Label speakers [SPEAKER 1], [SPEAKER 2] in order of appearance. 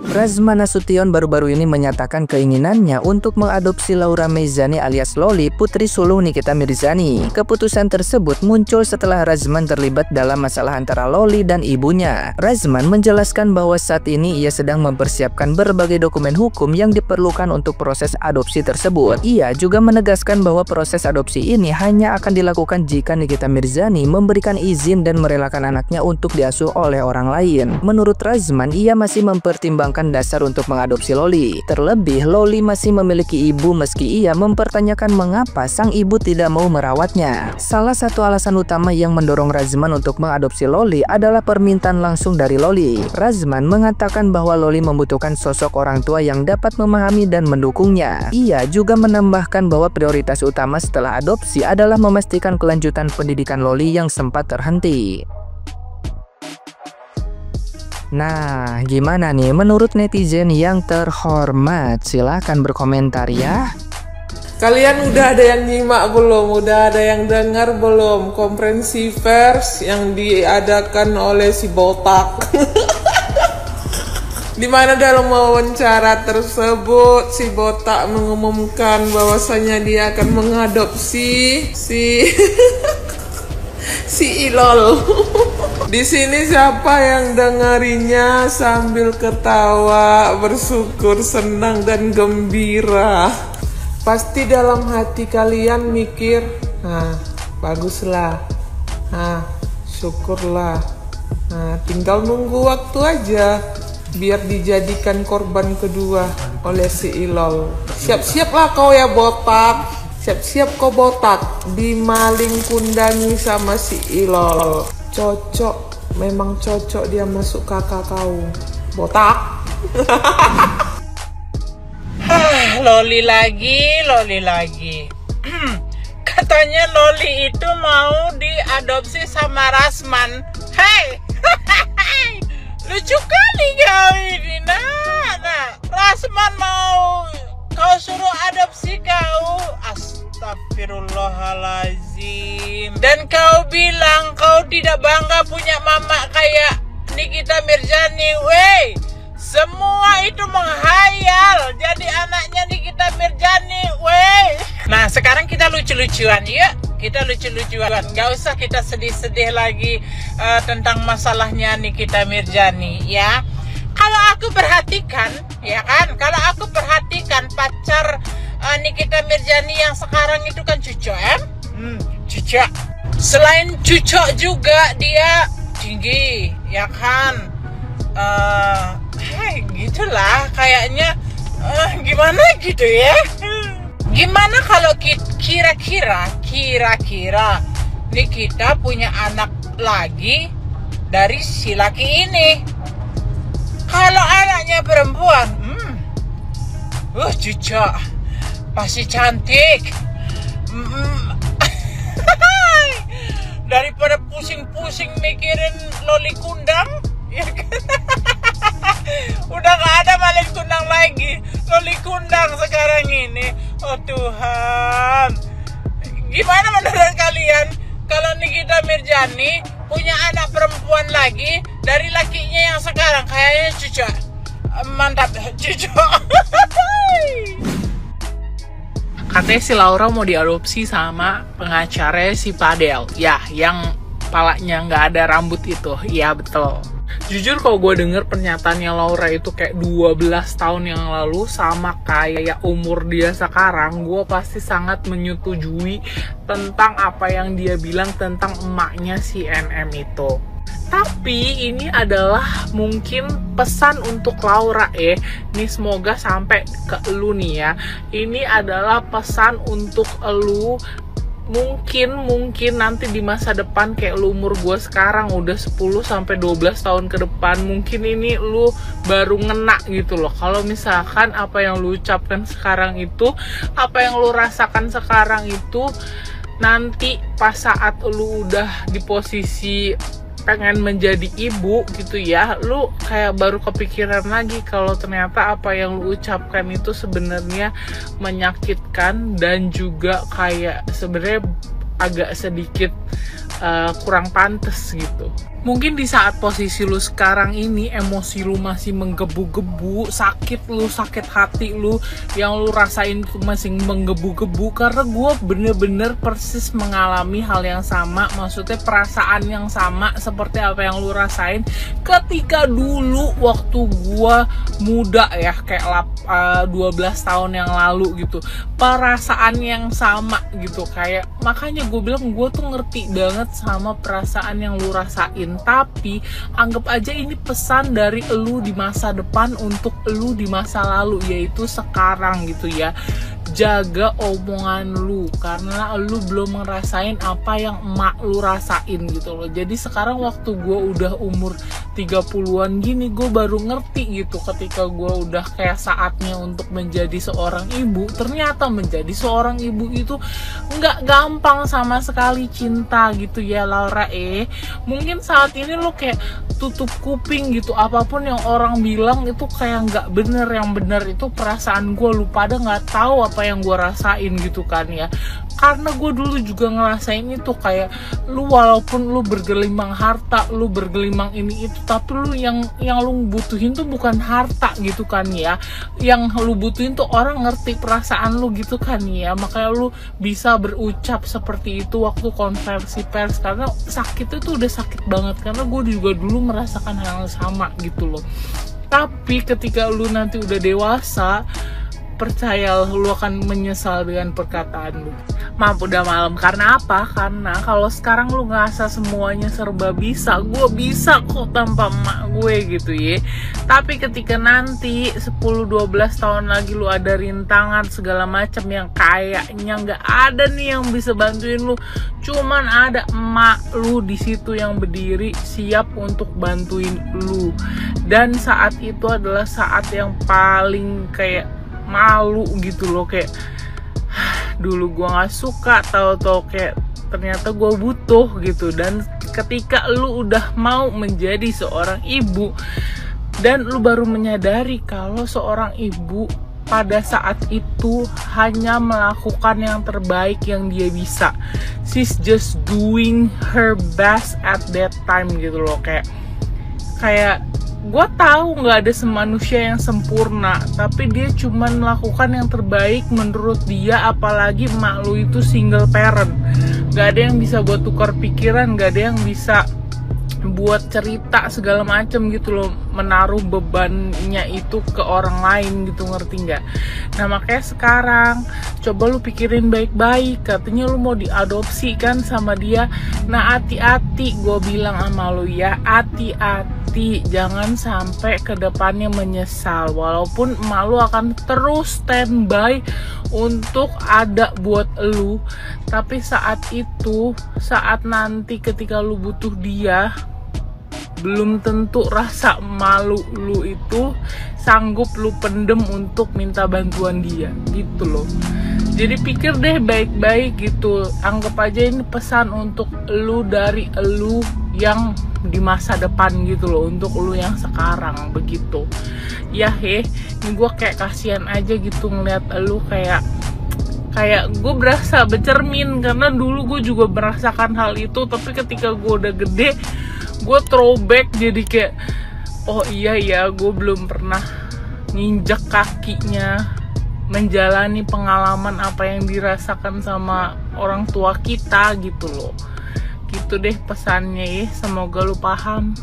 [SPEAKER 1] Razman Nasution baru-baru ini menyatakan keinginannya untuk mengadopsi Laura Meizani alias Loli, putri sulung Nikita Mirzani. Keputusan tersebut muncul setelah Razman terlibat dalam masalah antara Loli dan ibunya. Razman menjelaskan bahwa saat ini ia sedang mempersiapkan berbagai dokumen hukum yang diperlukan untuk proses adopsi tersebut. Ia juga menegaskan bahwa proses adopsi ini hanya akan dilakukan jika Nikita Mirzani memberikan izin dan merelakan anaknya untuk diasuh oleh orang lain. Menurut Razman, ia masih mempertimbangkan dasar untuk mengadopsi Loli. Terlebih, Loli masih memiliki ibu meski ia mempertanyakan mengapa sang ibu tidak mau merawatnya. Salah satu alasan utama yang mendorong Razman untuk mengadopsi Loli adalah permintaan langsung dari Loli. Razman mengatakan bahwa Loli membutuhkan sosok orang tua yang dapat memahami dan mendukungnya. Ia juga menambahkan bahwa prioritas utama setelah adopsi adalah memastikan kelanjutan pendidikan Loli yang sempat terhenti. Nah, gimana nih menurut netizen yang terhormat? Silahkan berkomentar ya.
[SPEAKER 2] Kalian udah ada yang nyimak belum? Udah ada yang dengar belum? Konferensi pers yang diadakan oleh si botak. Dimana dalam wawancara tersebut si botak mengumumkan bahwasanya dia akan mengadopsi si Ilol. Di sini siapa yang dengarinya sambil ketawa, bersyukur, senang dan gembira? Pasti dalam hati kalian mikir, nah baguslah, nah syukurlah, nah tinggal nunggu waktu aja biar dijadikan korban kedua oleh si Ilol. Siap-siaplah kau ya botak, siap-siap kau botak dimaling kundangi sama si Ilol. Cocok, memang cocok dia masuk kakak kau, botak.
[SPEAKER 3] Loli lagi. Katanya Loli itu mau diadopsi sama Razman. Hei, lucu kali kau ini. Nah, Razman mau kau suruh adopsi kau. Astagfirullahalazim. Dan kau bilang kau tidak bangga punya mama kayak Nikita Mirzani. Wey, semua itu menghayal jadi anaknya Nikita Mirzani. Wey. Nah, sekarang kita lucu-lucuan yuk. Kita lucu-lucuan. Gak usah kita sedih-sedih lagi tentang masalahnya Nikita Mirzani ya. Kalau aku perhatikan, ya kan? Kalau aku perhatikan pacar Nikita Mirzani yang sekarang itu kan Cucok, Cucok. Selain Cucok juga dia tinggi, ya kan? Gitulah kayaknya. Gimana gitu ya? Gimana kalau kira-kira Nikita punya anak lagi dari si laki ini? Kalau anaknya perempuan, Cucok pasti cantik. Daripada pusing-pusing mikirin Loli kundang, ya kan? Udah gak ada Loli kundang lagi, Loli kundang sekarang ini. Oh Tuhan, gimana menurut kalian kalau Nikita Mirzani punya anak perempuan lagi dari lakinya yang sekarang? Kayaknya Cucok mantap, Cucok. Katanya si Laura mau diadopsi sama pengacaranya si Padel. Ya, yang palanya nggak ada rambut itu. Iya, betul. Jujur kalau gue denger pernyataannya Laura itu kayak 12 tahun yang lalu sama kayak umur dia sekarang, gue pasti sangat menyetujui tentang apa yang dia bilang tentang emaknya si NM itu. Tapi ini adalah mungkin pesan untuk Laura Ini semoga sampai ke elu nih ya. Ini adalah pesan untuk elu. Mungkin nanti di masa depan kayak lu umur gue sekarang udah 10-12 tahun ke depan, mungkin ini lu baru ngena gitu loh. Kalau misalkan apa yang lu ucapkan sekarang itu, apa yang lu rasakan sekarang itu, nanti pas saat lu udah di posisi pengen menjadi ibu gitu ya, lu kayak baru kepikiran lagi kalau ternyata apa yang lu ucapkan itu sebenarnya menyakitkan dan juga kayak sebenarnya agak sedikit kurang pantas gitu. Mungkin di saat posisi lu sekarang ini, emosi lu masih menggebu-gebu, sakit hati lu, yang lu rasain tuh masih menggebu-gebu. Karena gue bener-bener persis mengalami hal yang sama, maksudnya perasaan yang sama seperti apa yang lu rasain ketika dulu waktu gue muda ya, kayak 12 tahun yang lalu gitu. Perasaan yang sama gitu, kayak makanya gue bilang gue tuh ngerti banget sama perasaan yang lu rasain. Tapi anggap aja ini pesan dari elu di masa depan untuk elu di masa lalu, yaitu sekarang gitu ya. Jaga omongan lu, karena lu belum ngerasain apa yang emak lu rasain gitu loh. Jadi sekarang waktu gue udah umur 30-an gini, gue baru ngerti gitu, ketika gue udah kayak saatnya untuk menjadi seorang ibu. Ternyata menjadi seorang ibu itu nggak gampang sama sekali, cinta gitu ya Laura. Mungkin saat ini lu kayak tutup kuping gitu, apapun yang orang bilang itu kayak nggak bener. Yang bener itu perasaan gue, lu pada nggak tahu apa yang gue rasain gitu kan ya. Karena gue dulu juga ngerasain itu, kayak lu walaupun lu bergelimang harta, lu bergelimang ini itu, tapi lu yang lu butuhin tuh bukan harta gitu kan ya. Yang lu butuhin tuh orang ngerti perasaan lu gitu kan ya. Makanya lu bisa berucap seperti itu waktu konversi pers, karena sakitnya tuh udah sakit banget. Karena gue juga dulu merasakan hal yang sama gitu loh. Tapi ketika lu nanti udah dewasa, percayalah lu akan menyesal dengan perkataan lu. Maaf udah malam. Karena apa? Karena kalau sekarang lu ngerasa semuanya serba bisa, gue bisa kok tanpa emak gue gitu ya. Tapi ketika nanti 10-12 tahun lagi lu ada rintangan segala macam yang kayaknya nggak ada nih yang bisa bantuin lu, cuman ada emak lu di situ yang berdiri siap untuk bantuin lu. Dan saat itu adalah saat yang paling kayak malu gitu loh, kayak dulu gue nggak suka, tahu-tahu kayak ternyata gue butuh gitu. Dan ketika lu udah mau menjadi seorang ibu dan lu baru menyadari kalau seorang ibu pada saat itu hanya melakukan yang terbaik yang dia bisa, she's just doing her best at that time gitu loh. Kayak gue tahu nggak ada semanusia yang sempurna, tapi dia cuma melakukan yang terbaik menurut dia. Apalagi emak lu itu single parent, nggak ada yang bisa buat tukar pikiran, nggak ada yang bisa buat cerita segala macem gitu loh, menaruh bebannya itu ke orang lain gitu, ngerti nggak? Nah makanya sekarang coba lu pikirin baik-baik, katanya lu mau diadopsi kan sama dia. Nah hati-hati, gue bilang sama lu ya, hati-hati, jangan sampai kedepannya menyesal. Walaupun emak lu akan terus standby untuk ada buat lu, tapi saat itu, saat nanti ketika lu butuh dia, belum tentu rasa malu lu itu sanggup lu pendem untuk minta bantuan dia gitu loh. Jadi pikir deh baik-baik gitu. Anggap aja ini pesan untuk lu dari lu yang di masa depan gitu loh, untuk lu yang sekarang begitu. Ya ini gue kayak kasihan aja gitu ngeliat lu, kayak gue berasa bercermin, karena dulu gue juga merasakan hal itu. Tapi ketika gue udah gede, gue throwback, jadi kayak oh iya ya, gue belum pernah nginjek kakinya menjalani pengalaman apa yang dirasakan sama orang tua kita gitu loh. Gitu deh pesannya ya, semoga lu paham.